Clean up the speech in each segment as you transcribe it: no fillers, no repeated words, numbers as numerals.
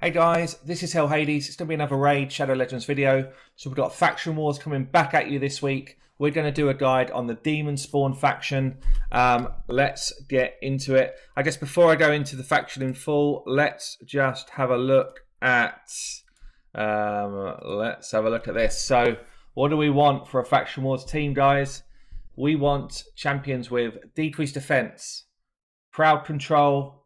Hey guys, this is Hell Hades. It's going to be another Raid Shadow Legends video. So we've got Faction Wars coming back at you this week. We're going to do a guide on the Demonspawn faction. Let's get into it. I guess before I go into the faction in full, let's just have a look at this. So what do we want for a Faction Wars team, guys? We want champions with decreased defense, crowd control,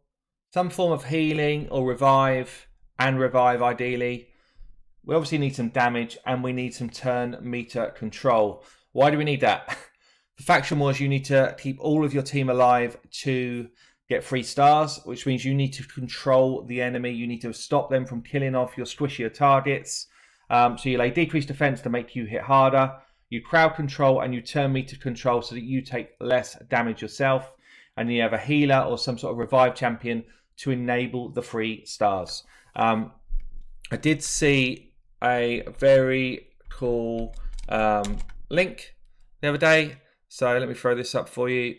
some form of healing or revive, and revive ideally. We obviously need some damage and we need some turn meter control. Why do we need that? For Faction Wars, you need to keep all of your team alive to get 3 stars, which means you need to control the enemy. You need to stop them from killing off your squishier targets. So you lay decreased defense to make you hit harder. You crowd control and you turn meter control so that you take less damage yourself. And you have a healer or some sort of revive champion to enable the 3 stars. I did see a very cool link the other day, so let me throw this up for you.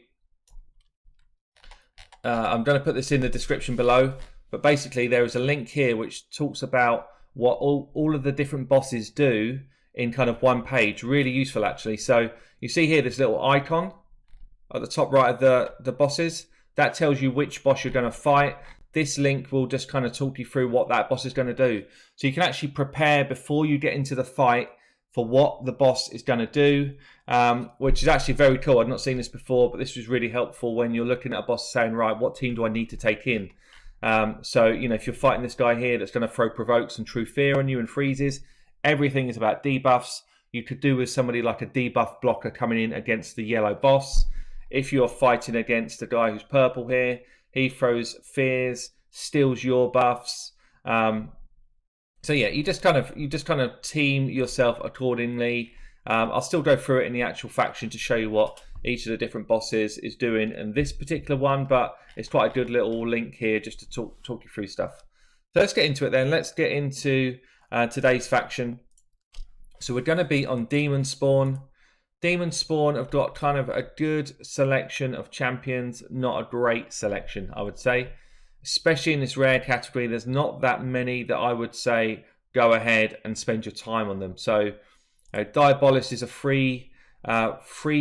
I'm going to put this in the description below, but basically there is a link here which talks about what all of the different bosses do in kind of one page. Really useful actually. So you see here this little icon at the top right of the bosses. That tells you which boss you're going to fight. This link will just kind of talk you through what that boss is going to do. So you can actually prepare before you get into the fight for what the boss is going to do, which is actually very cool. I've not seen this before, but this was really helpful when you're looking at a boss saying, right, what team do I need to take in? So, you know, if you're fighting this guy here that's going to throw provokes and true fear on you and freezes, everything is about debuffs. You could do with somebody like a debuff blocker coming in against the yellow boss. If you're fighting against a guy who's purple here, he throws fears, steals your buffs. So yeah, you just kind of team yourself accordingly. I'll still go through it in the actual faction to show you what each of the different bosses is doing in this particular one, but it's quite a good little link here just to talk you through stuff. So let's get into it then. Let's get into today's faction. So we're going to be on Demonspawn. Demonspawn have got kind of a good selection of champions, not a great selection, I would say. Especially in this rare category, there's not that many that I would say go ahead and spend your time on them. So Diabolist is a free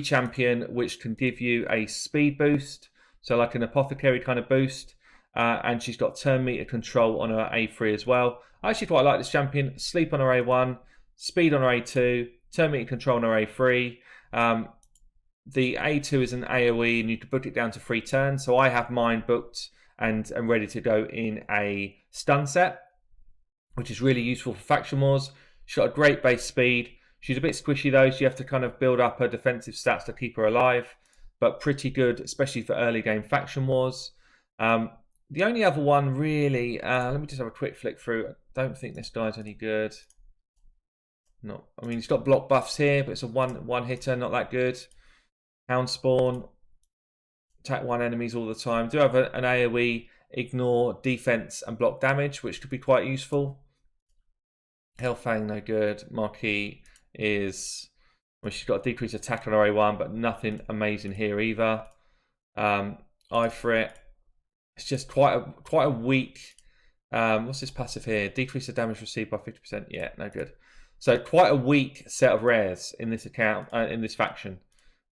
champion which can give you a speed boost, so like an apothecary kind of boost, and she's got turn meter control on her A3 as well. I actually quite like this champion. Sleep on her A1, speed on her A2, turn meter control on her A3. The A2 is an AoE and you can book it down to 3 turns, so I have mine booked and ready to go in a stun set, which is really useful for Faction Wars. She's got a great base speed. She's a bit squishy though, so you have to kind of build up her defensive stats to keep her alive, but pretty good, especially for early game Faction Wars. The only other one really, let me just have a quick flick through. I don't think this guy's any good. No, I mean, he's got block buffs here, but it's a one hitter, not that good. Hound Spawn, attack 1 enemies all the time. Do have an AoE, ignore defense and block damage, which could be quite useful. Hellfang, no good. Marquis is, well, she's got a decreased attack on her A1, but nothing amazing here either. Ifrit, it's just quite a weak. What's this passive here? Decrease the damage received by 50%. Yeah, no good. So quite a weak set of rares in this account, in this faction.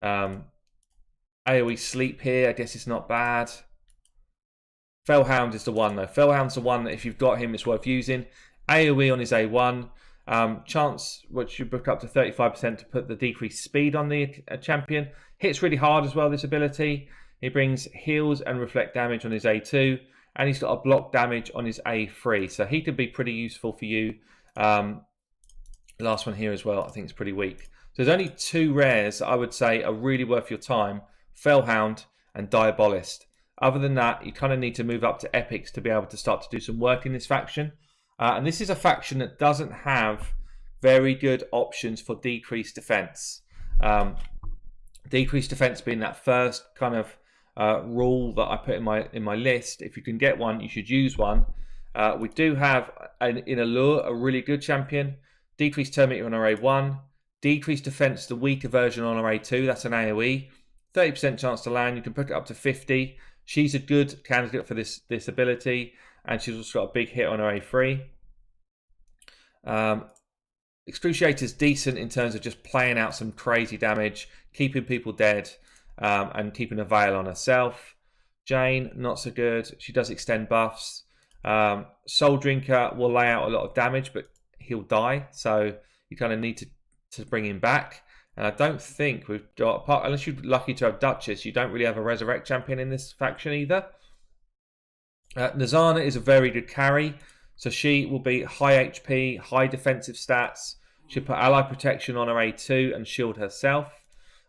AoE sleep here, I guess it's not bad. Fellhound is the one though. Fellhound's the one that if you've got him, it's worth using. AoE on his A1. Chance, which you book up to 35% to put the decreased speed on the champion. Hits really hard as well, this ability. He brings heals and reflect damage on his A2. And he's got a block damage on his A3. So he could be pretty useful for you. Last one here as well, I think it's pretty weak. So there's only 2 rares I would say are really worth your time. Fellhound and Diabolist. Other than that, you kind of need to move up to epics to be able to start to do some work in this faction. And this is a faction that doesn't have very good options for decreased defense. Decreased defense being that first kind of rule that I put in my list. If you can get one, you should use one. We do have in Allure a really good champion. Decreased turn meter on our A1. Decreased defense, the weaker version on our A2. That's an AoE. 30% chance to land. You can put it up to 50. She's a good candidate for this ability. and she's also got a big hit on her A3. Excruciator's decent in terms of just playing out some crazy damage, keeping people dead, and keeping a veil on herself. Jane, not so good. She does extend buffs. Soul Drinker will lay out a lot of damage, but he'll die, so you kind of need to bring him back. And I don't think we've got, unless you're lucky to have Duchess, you don't really have a Resurrect champion in this faction either. Nazana is a very good carry, so she will be high HP, high defensive stats. She'll put ally protection on her A2 and shield herself.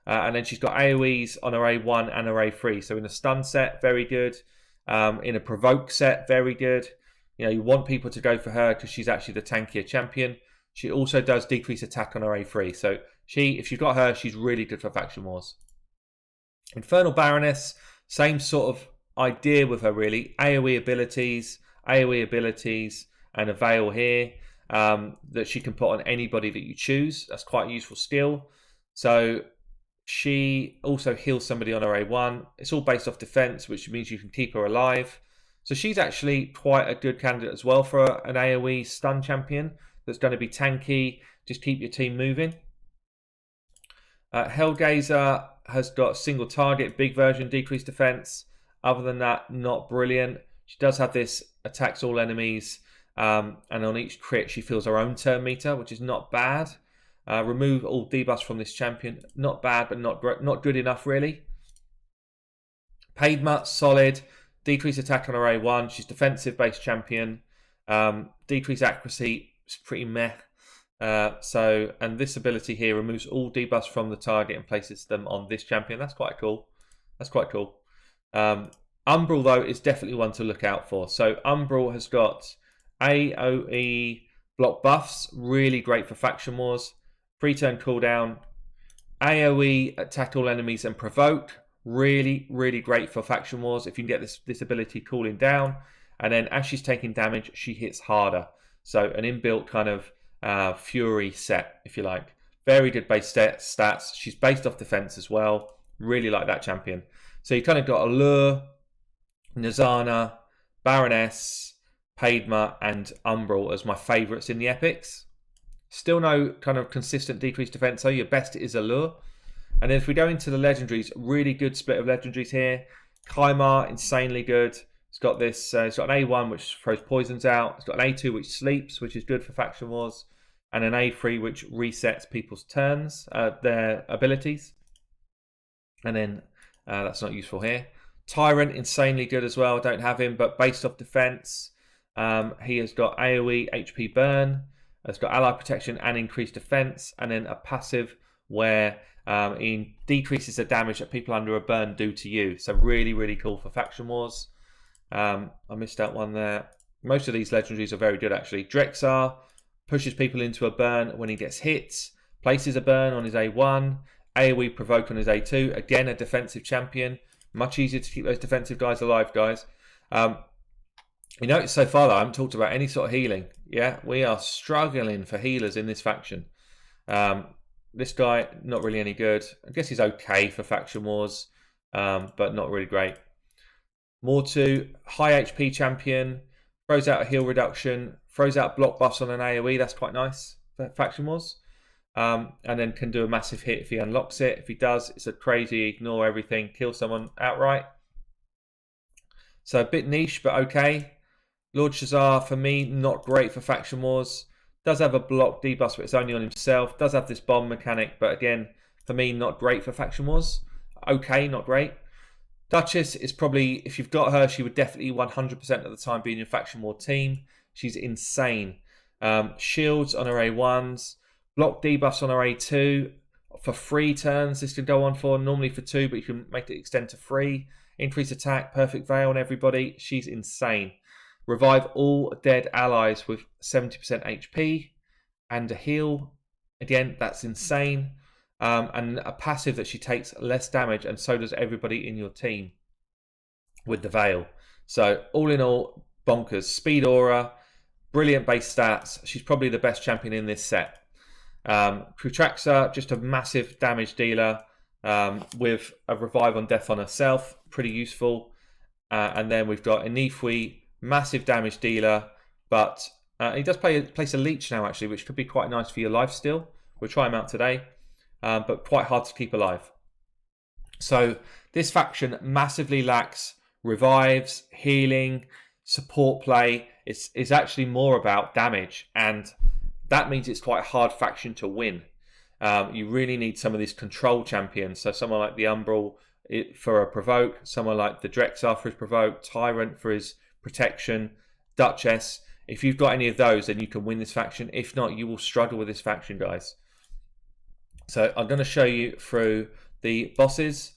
And then she's got AoEs on her A1 and her A3. So in a stun set, very good. In a provoke set, very good. You know, you want people to go for her because she's actually the tankier champion. She also does decrease attack on her A3. So if you've got her, she's really good for Faction Wars. Infernal Baroness, same sort of idea with her really. AoE abilities, and a veil here that she can put on anybody that you choose. That's quite a useful skill. So she also heals somebody on her A1. It's all based off defense, which means you can keep her alive. So she's actually quite a good candidate as well for an AoE stun champion that's going to be tanky, just keep your team moving. Hellgazer has got single target, big version, decreased defense. Other than that, not brilliant. She does have this attacks all enemies, and on each crit she feels her own turn meter, which is not bad. Remove all debuffs from this champion. Not bad, but not good enough really. Padma, solid. Decrease attack on her A1. She's defensive based champion. Decrease accuracy is pretty meh. And this ability here removes all debuffs from the target and places them on this champion. That's quite cool. Umbral though is definitely one to look out for. So Umbral has got AoE block buffs, really great for Faction Wars. Pre-turn cooldown, AoE attack all enemies and provoke, really great for Faction Wars if you can get this ability cooling down. And then as she's taking damage, she hits harder. So an inbuilt kind of fury set, if you like. Very good base stats. She's based off defense as well. Really like that champion. So you kind of got Allure, Nazana, Baroness, Padma, and Umbral as my favourites in the epics. Still no kind of consistent decreased defense, so your best is Allure. And then if we go into the legendaries, really good split of legendaries here. Kaimar, insanely good. It's got this. It's got an A1 which throws poisons out. It's got an A2 which sleeps, which is good for Faction Wars, and an A3 which resets people's turns, their abilities. And then that's not useful here. Tyrant, insanely good as well. I don't have him, but based off defense, he has got AoE HP burn. It's got ally protection and increased defense, and then a passive where he decreases the damage that people under a burn do to you. So really cool for Faction Wars. I missed out one there. Most of these legendaries are very good actually. Drexar pushes people into a burn when he gets hit, places a burn on his A1, AoE provoke on his A2. Again, a defensive champion. Much easier to keep those defensive guys alive, guys. You notice so far that I haven't talked about any sort of healing. Yeah, we are struggling for healers in this faction. This guy, not really any good. I guess he's okay for Faction Wars, but not really great. Mortu, high HP champion, throws out a heal reduction, throws out block buffs on an AoE. That's quite nice for Faction Wars. And then can do a massive hit if he unlocks it. If he does, it's a crazy ignore everything, kill someone outright. So a bit niche, but okay. Lord Shazar, for me, not great for Faction Wars. Does have a block debuff, but it's only on himself. Does have this bomb mechanic, but again, for me, not great for Faction Wars. Okay, not great. Duchess is probably, if you've got her, she would definitely 100% of the time be in your Faction War team. She's insane. Shields on her A1s. Block debuffs on her A2. For 3 turns, this can go on for, normally for 2, but you can make it extend to 3. Increase attack, perfect veil on everybody. She's insane. Revive all dead allies with 70% HP and a heal. Again, that's insane. And a passive that she takes less damage, and so does everybody in your team with the veil. So all in all, bonkers. Speed aura, brilliant base stats. She's probably the best champion in this set. Krutraxa, just a massive damage dealer with a revive on death on herself. Pretty useful. And then we've got Inifui, massive damage dealer, but he does place a leech now actually, which could be quite nice for your life steal. We'll try him out today, but quite hard to keep alive. So this faction massively lacks revives, healing, support play. It's actually more about damage, and that means it's quite a hard faction to win. You really need some of these control champions. So someone like the Umbral for a provoke, someone like the Drexar for his provoke, Tyrant for his protection, Duchess. If you've got any of those, then you can win this faction. If not, you will struggle with this faction, guys. So I'm going to show you through the bosses.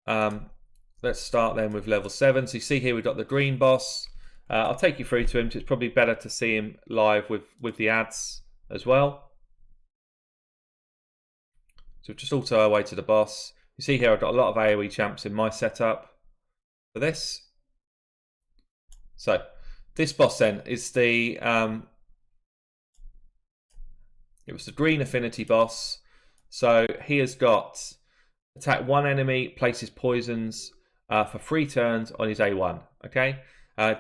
Let's start then with level 7. So you see here we've got the green boss. I'll take you through to him. It's probably better to see him live with the ads as well. So just auto our way to the boss. You see here I've got a lot of AoE champs in my setup for this. So this boss then is the it was the green Affinity boss. So he has got attack one enemy, places poisons for 3 turns on his A1. Okay,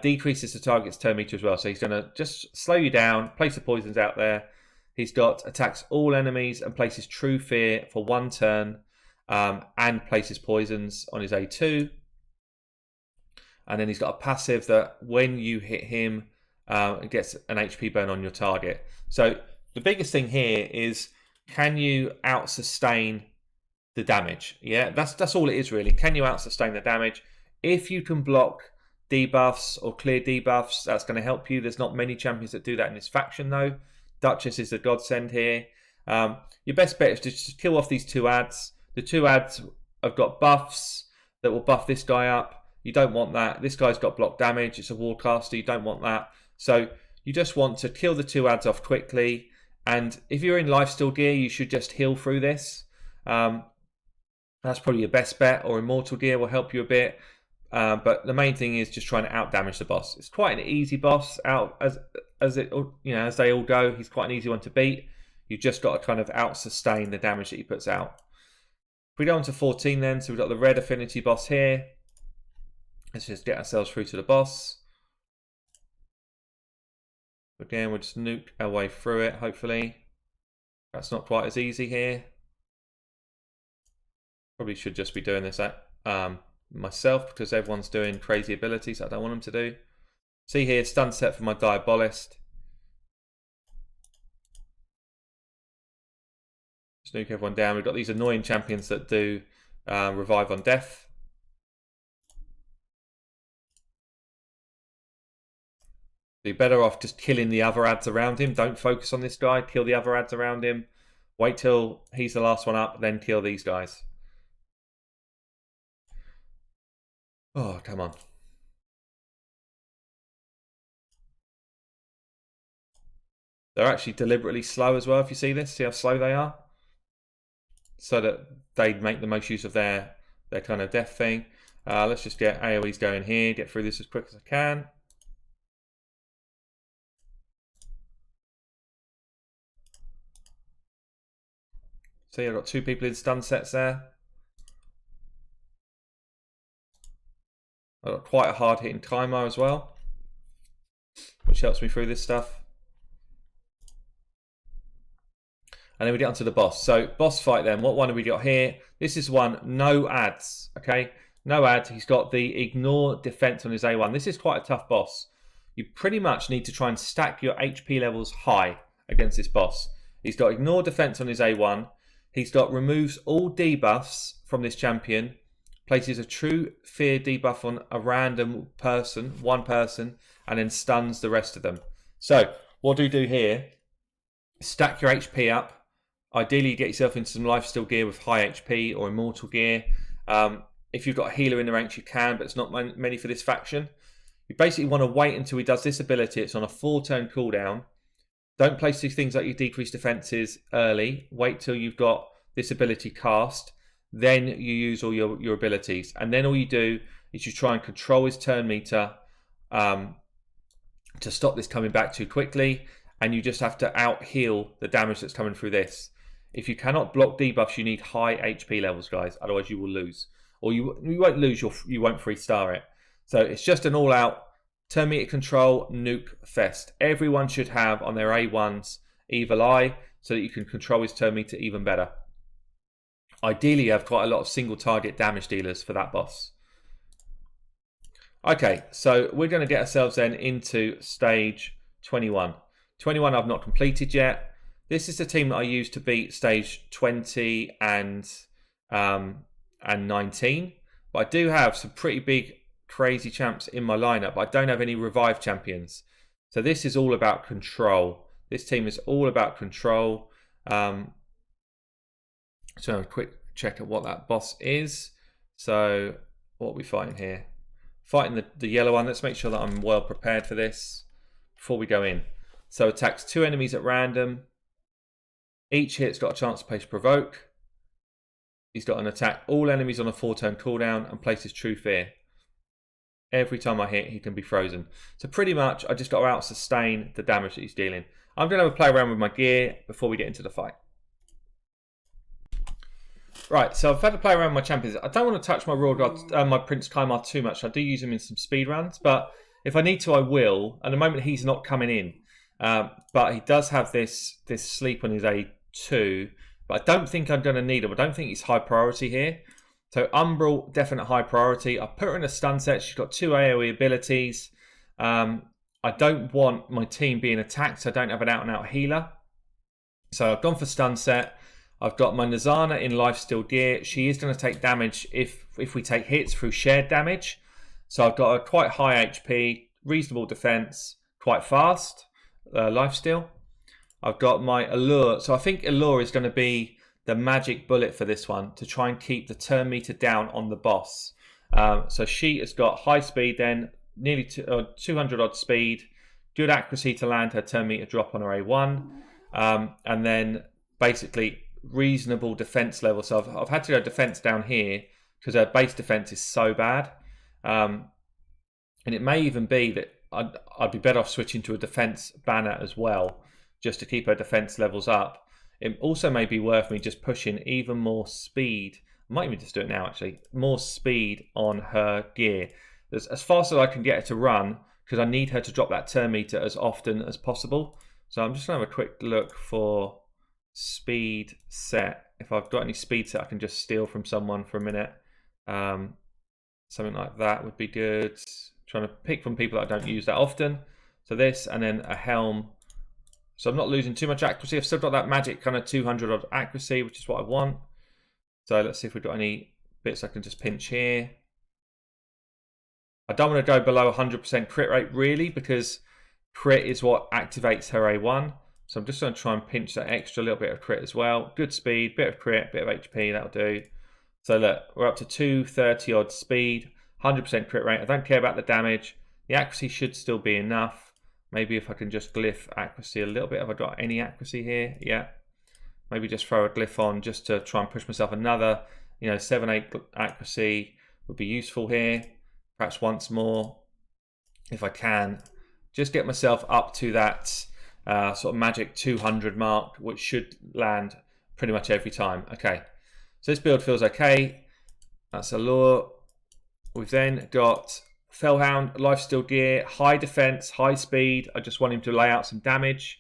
decreases the target's turn meter as well. So he's going to just slow you down, place the poisons out there. He's got attacks all enemies and places true fear for 1 turn, and places poisons on his A2. And then he's got a passive that when you hit him, it gets an HP burn on your target. So the biggest thing here is, can you out sustain the damage? Yeah, that's all it is really. Can you out sustain the damage? If you can block debuffs or clear debuffs, that's going to help you. There's not many champions that do that in this faction though. Duchess is the godsend here. Your best bet is to just kill off these 2 ads. The 2 ads have got buffs that will buff this guy up. You don't want that. This guy's got block damage. It's a wardcaster. You don't want that. So you just want to kill the 2 ads off quickly. And if you're in lifesteal gear, you should just heal through this. That's probably your best bet. Or immortal gear will help you a bit. But the main thing is just trying to out damage the boss. It's quite an easy boss out as they all go. He's quite an easy one to beat. You've just got to kind of out sustain the damage that he puts out. If we go on to 14 then, so we've got the red Affinity boss here. Let's just get ourselves through to the boss. Again, we'll just nuke our way through it, hopefully. That's not quite as easy here. Probably should just be doing this myself because everyone's doing crazy abilities that I don't want them to do. See here, stun set for my Diabolist. Just nuke everyone down. We've got these annoying champions that do revive on death. You're better off just killing the other ads around him. Don't focus on this guy. Kill the other ads around him. Wait till he's the last one up, then kill these guys. Oh, come on. They're actually deliberately slow as well, if you see this. See how slow they are? So that they make the most use of their kind of death thing. Let's just get AoEs going here. Get through this as quick as I can. See, I've got 2 people in stun sets there. I've got quite a hard hitting timer as well, which helps me through this stuff. And then we get onto the boss. So boss fight then, what one have we got here? This is one, no ads, okay? No ads, he's got the ignore defense on his A1. This is quite a tough boss. You pretty much need to try and stack your HP levels high against this boss. He's got ignore defense on his A1. He's got removes all debuffs from this champion, places a true fear debuff on a random person, one person, and then stuns the rest of them. So what do we do here? Stack your HP up. Ideally, you get yourself into some lifesteal gear with high HP or immortal gear. If you've got a healer in the ranks, you can, but it's not many for this faction. You basically want to wait until he does this ability. It's on a 4-turn cooldown. Don't place these things like your decreased defenses early. Wait till you've got this ability cast. Then you use all your abilities. And then all you do is you try and control his turn meter to stop this coming back too quickly. And you just have to out-heal the damage that's coming through this. If you cannot block debuffs, you need high HP levels, guys. Otherwise, you will lose. Or you won't lose, you won't 3-star it. So it's just an all-out Turn meter control, nuke fest. Everyone should have on their A1s Evil Eye so that you can control his turn meter even better. Ideally, you have quite a lot of single target damage dealers for that boss. Okay, so we're going to get ourselves then into stage 21. 21 I've not completed yet. This is the team that I used to beat stage 20 and 19. But I do have some pretty big crazy champs in my lineup, but I don't have any revive champions. So this is all about control. This team is all about control. So a quick check at what that boss is. So what are we fighting here? Fighting the yellow one. Let's make sure that I'm well prepared for this before we go in. So attacks 2 enemies at random. Each hit's got a chance to place provoke. He's got an attack all enemies on a 4-turn cooldown and places true fear. Every time I hit, he can be frozen. So pretty much, I just got to out-sustain the damage that he's dealing. I'm going to have a play around with my gear before we get into the fight. Right, so I've had to play around with my champions. I don't want to touch my Royal Guard, my Prince Kaimar too much. I do use him in some speed runs, but if I need to, I will. At the moment, he's not coming in. But he does have this sleep on his A2. But I don't think I'm going to need him. I don't think he's high priority here. So Umbral, definite high priority. I put her in a stun set. She's got 2 AoE abilities. I don't want my team being attacked, so I don't have an out-and-out healer. So I've gone for stun set. I've got my Nazana in lifesteal gear. She is going to take damage if we take hits through shared damage. So I've got a quite high HP, reasonable defense, quite fast lifesteal. I've got my Allure. So I think Allure is going to be the magic bullet for this one to try and keep the turn meter down on the boss. So she has got high speed then, nearly 200 odd speed, good accuracy to land her turn meter drop on her A1, and then basically reasonable defense level. So I've had to go defense down here because her base defense is so bad. And it may even be that I'd be better off switching to a defense banner as well, just to keep her defense levels up. It also may be worth me just pushing even more speed. I might even just do it now, actually. More speed on her gear. As fast as I can get her to run, because I need her to drop that turn meter as often as possible. So I'm just going to have a quick look for speed set. If I've got any speed set I can just steal from someone for a minute. Something like that would be good. Trying to pick from people that I don't use that often. So this, and then a helm. So I'm not losing too much accuracy. I've still got that magic kind of 200 odd accuracy, which is what I want. So let's see if we've got any bits I can just pinch here. I don't want to go below 100% crit rate really, because crit is what activates her A1. So I'm just going to try and pinch that extra little bit of crit as well. Good speed, bit of crit, bit of HP, that'll do. So look, we're up to 230 odd speed, 100% crit rate. I don't care about the damage. The accuracy should still be enough. Maybe if I can just glyph accuracy a little bit. Have I got any accuracy here? Yeah. Maybe just throw a glyph on just to try and push myself another, 7-8 accuracy would be useful here. Perhaps once more, if I can. Just get myself up to that sort of magic 200 mark, which should land pretty much every time. Okay. So this build feels okay. That's Allure. We've then got Fellhound, lifesteal gear, high defense, high speed. I just want him to lay out some damage.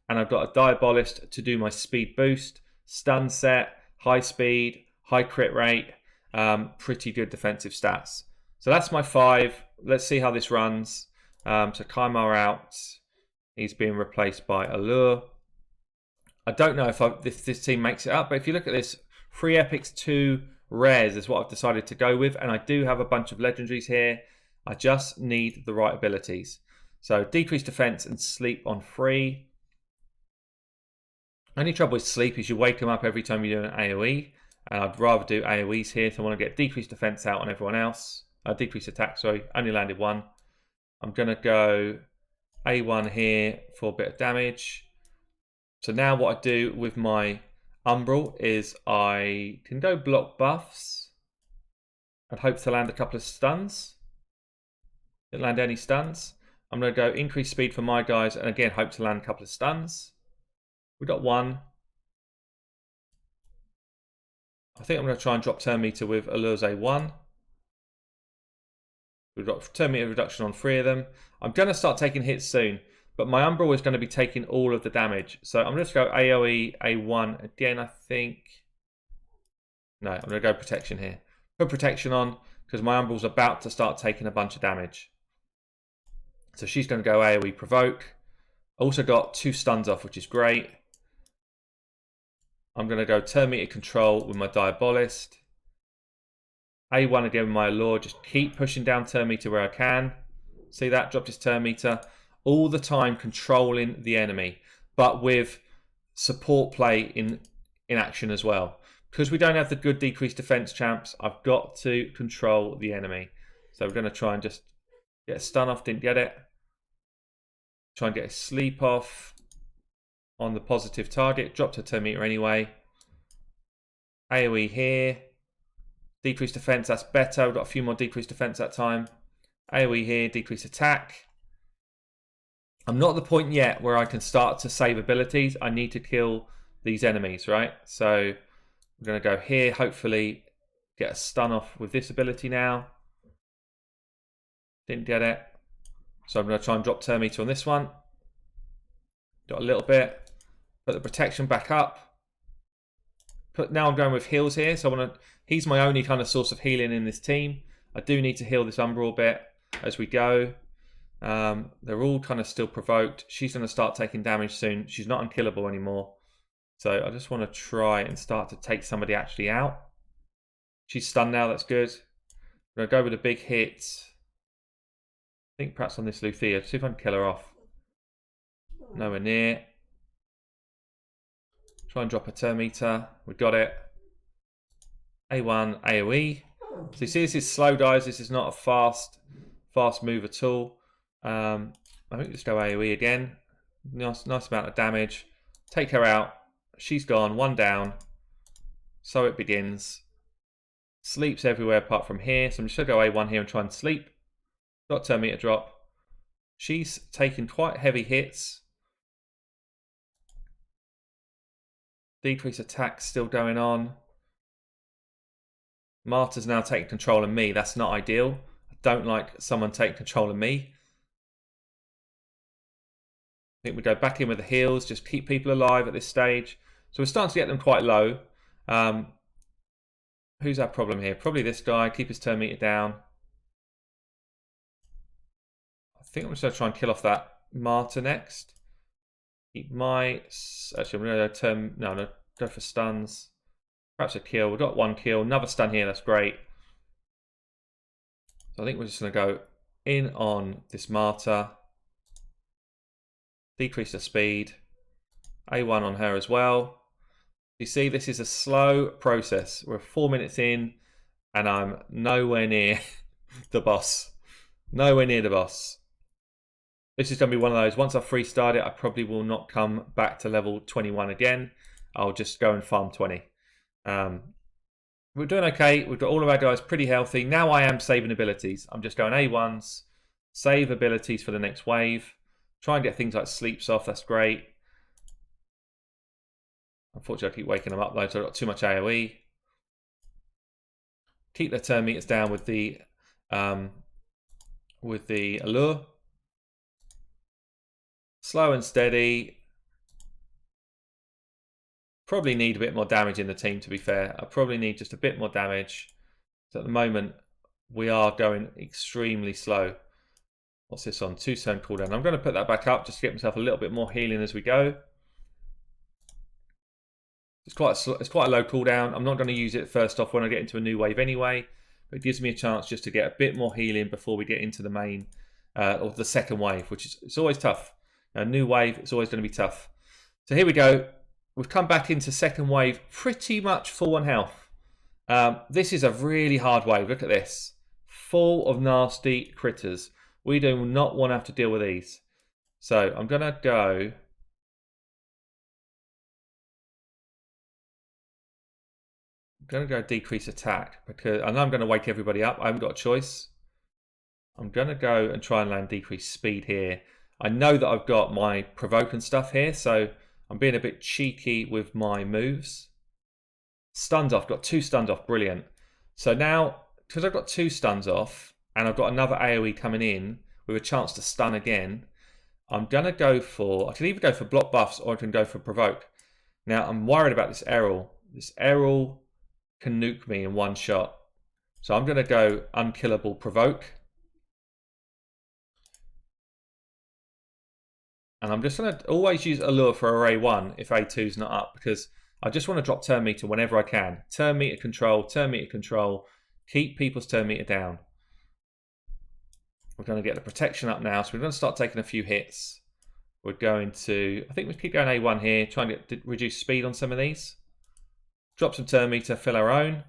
And I've got a Diabolist to do my speed boost. Stun set, high speed, high crit rate, pretty good defensive stats. So that's my 5. Let's see how this runs. So Kaimar out. He's being replaced by Allure. I don't know if this team makes it up, but if you look at this, 3 epics, 2 rares is what I've decided to go with. And I do have a bunch of legendaries here. I just need the right abilities. So decreased defense and sleep on 3. Only trouble with sleep is you wake them up every time you do an AoE. And I'd rather do AoEs here. So I want to get decreased defense out on everyone else. Decreased attack, sorry. Only landed 1. I'm going to go A1 here for a bit of damage. So now what I do with my Umbral is I can go block buffs and hope to land a couple of stuns. Didn't land any stuns. I'm going to go increase speed for my guys and again hope to land a couple of stuns. We got 1. I think I'm going to try and drop turn meter with Allure's A1. We've got turn meter reduction on 3 of them. I'm going to start taking hits soon, but my Umbral is going to be taking all of the damage. So I'm just going to go AoE, A1 again, I think. No, I'm going to go protection here. Put protection on because my Umbral's about to start taking a bunch of damage. So she's going to go AoE provoke. Also got 2 stuns off, which is great. I'm going to go turn meter control with my Diabolist. A1 again with my Allure. Just keep pushing down turn meter where I can. See that? Dropped his turn meter. All the time controlling the enemy, but with support play in action as well. Because we don't have the good decreased defense champs, I've got to control the enemy. So we're going to try and just get a stun off. Didn't get it. Try and get a sleep off on the positive target. Dropped her turn meter anyway. AoE here. Decreased defense, that's better. We've got a few more decreased defense that time. AoE here, decreased attack. I'm not at the point yet where I can start to save abilities. I need to kill these enemies, right? So we're going to go here, hopefully get a stun off with this ability now. Didn't get it. So I'm going to try and drop turn meter on this one. Got a little bit. Put the protection back up. Now I'm going with heals here. So I want to. He's my only kind of source of healing in this team. I do need to heal this Umbral a bit as we go. They're all kind of still provoked. She's going to start taking damage soon. She's not unkillable anymore. So I just want to try and start to take somebody actually out. She's stunned now. That's good. I'm going to go with a big hit. I think perhaps on this Luthia. See if I can kill her off. Nowhere near. Try and drop a turn meter. We got it. A1, AoE. So you see this is slow dives. This is not a fast move at all. I think just go AoE again. Nice amount of damage. Take her out. She's gone. 1 down. So it begins. Sleeps everywhere apart from here. So I'm just going to go A1 here and try and sleep. Got turn meter drop. She's taking quite heavy hits. Decrease attack still going on. Marta's now taking control of me. That's not ideal. I don't like someone taking control of me. I think we go back in with the heals. Just keep people alive at this stage. So we're starting to get them quite low. Who's our problem here? Probably this guy. Keep his turn meter down. I think I'm just going to try and kill off that Marta next. Keep my... Actually, I'm going to turn... No, I'm going to go for stuns. Perhaps a kill. We've got 1 kill. Another stun here. That's great. So I think we're just going to go in on this Marta. Decrease the speed. A1 on her as well. You see, this is a slow process. We're 4 minutes in and I'm nowhere near the boss. Nowhere near the boss. This is going to be one of those. Once I freestart it, I probably will not come back to level 21 again. I'll just go and farm 20. We're doing okay. We've got all of our guys pretty healthy. Now I am saving abilities. I'm just going A1s, save abilities for the next wave. Try and get things like sleeps off. That's great. Unfortunately, I keep waking them up though, so I've got too much AoE. Keep the turn meters down with the allure. Slow and steady. Probably need a bit more damage in the team, to be fair. I probably need just a bit more damage. So at the moment, we are going extremely slow. What's this on? 2 turn cooldown. I'm going to put that back up just to get myself a little bit more healing as we go. It's quite a low cooldown. I'm not going to use it first off when I get into a new wave anyway. But it gives me a chance just to get a bit more healing before we get into the main or the second wave, which is it's always tough. A new wave, it's always going to be tough. So here we go. We've come back into second wave, pretty much full on health. This is a really hard wave. Look at this. Full of nasty critters. We do not want to have to deal with these. So I'm going to go... I'm going to go decrease attack because I know I'm going to wake everybody up. I haven't got a choice. I'm going to go and try and land decrease speed here. I know that I've got my provoke and stuff here, so I'm being a bit cheeky with my moves. Stuns off. Got 2 stuns off. Brilliant. So now, because I've got 2 stuns off, and I've got another AoE coming in with a chance to stun again, I'm going to go for, I can either go for block buffs or I can go for provoke. Now, I'm worried about this Errol. This Errol can nuke me in one shot. So I'm going to go unkillable provoke. And I'm just going to always use Allure for Array 1 if A2 is not up, because I just want to drop turn meter whenever I can. Turn meter control, keep people's turn meter down. We're going to get the protection up now, so we're going to start taking a few hits. We're going to, I think we keep going A1 here, trying to reduce speed on some of these. Drop some turn meter, fill our own.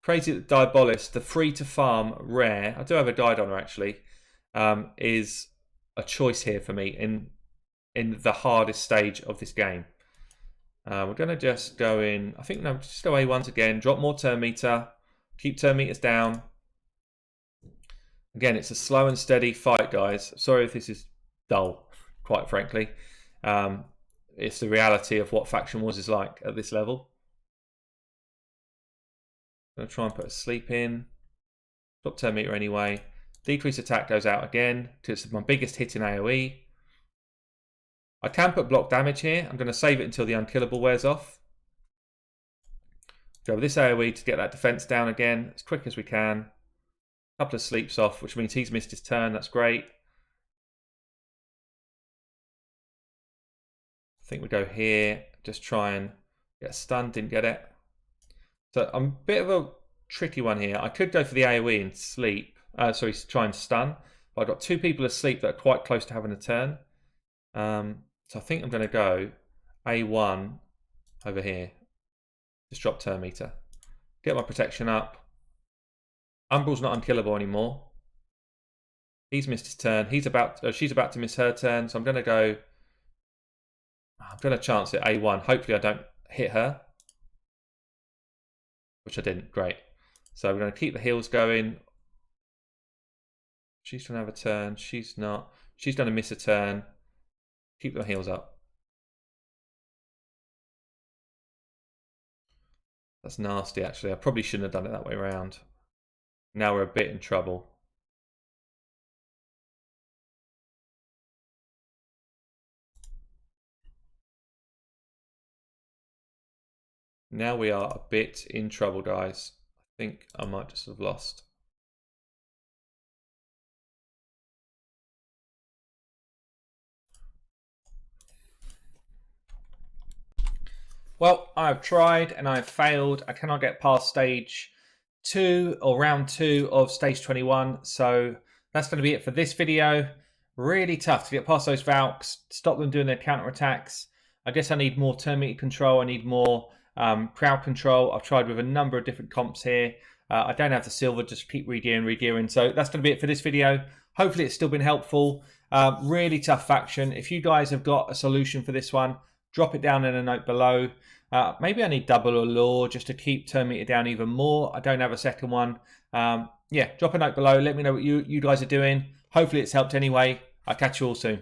Crazy that Diabolist, the free to farm rare, I do have a guide on her actually, is a choice here for me in the hardest stage of this game. We're going to just go in, I think no, just go A1s again, drop more turn meter, keep turn meters down. Again, it's a slow and steady fight, guys. Sorry if this is dull, quite frankly. It's the reality of what Faction Wars is like at this level. I'm going to try and put a sleep in. Drop turn meter anyway. Decrease attack goes out again because it's my biggest hit in AoE. I can put block damage here. I'm going to save it until the unkillable wears off. Go with this AoE to get that defense down again as quick as we can. Couple of sleeps off, which means he's missed his turn. That's great. I think we go here. Just try and get stunned. Didn't get it. So I'm a bit of a tricky one here. I could go for the AoE and sleep. Sorry, try and stun. But I've got two people asleep that are quite close to having a turn. So I think I'm going to go A1 over here. Just drop turn meter. Get my protection up. Umbral's not unkillable anymore. He's missed his turn. She's about to miss her turn. So I'm going to go. I'm going to chance it A1. Hopefully I don't hit her. Which I didn't. Great. So we're going to keep the heals going. She's going to have a turn. She's not. She's going to miss a turn. Keep the heals up. That's nasty, actually. I probably shouldn't have done it that way around. Now we're a bit in trouble. Now we are a bit in trouble, guys. I think I might just have lost. Well, I've tried and I've failed. I cannot get past stage 2 or round 2 of stage 21. So that's going to be it for this video. Really tough to get past those Valks, stop them doing their counterattacks. I guess I need more turn meter control. I need more crowd control. I've tried with a number of different comps here. I don't have the silver, just keep regearing. So that's going to be it for this video. Hopefully it's still been helpful. Really tough faction. If you guys have got a solution for this one, drop it down in a note below. Maybe I need double Allure just to keep turn meter down even more. I don't have a second one. Yeah, drop a note below. Let me know what you guys are doing. Hopefully it's helped anyway. I'll catch you all soon.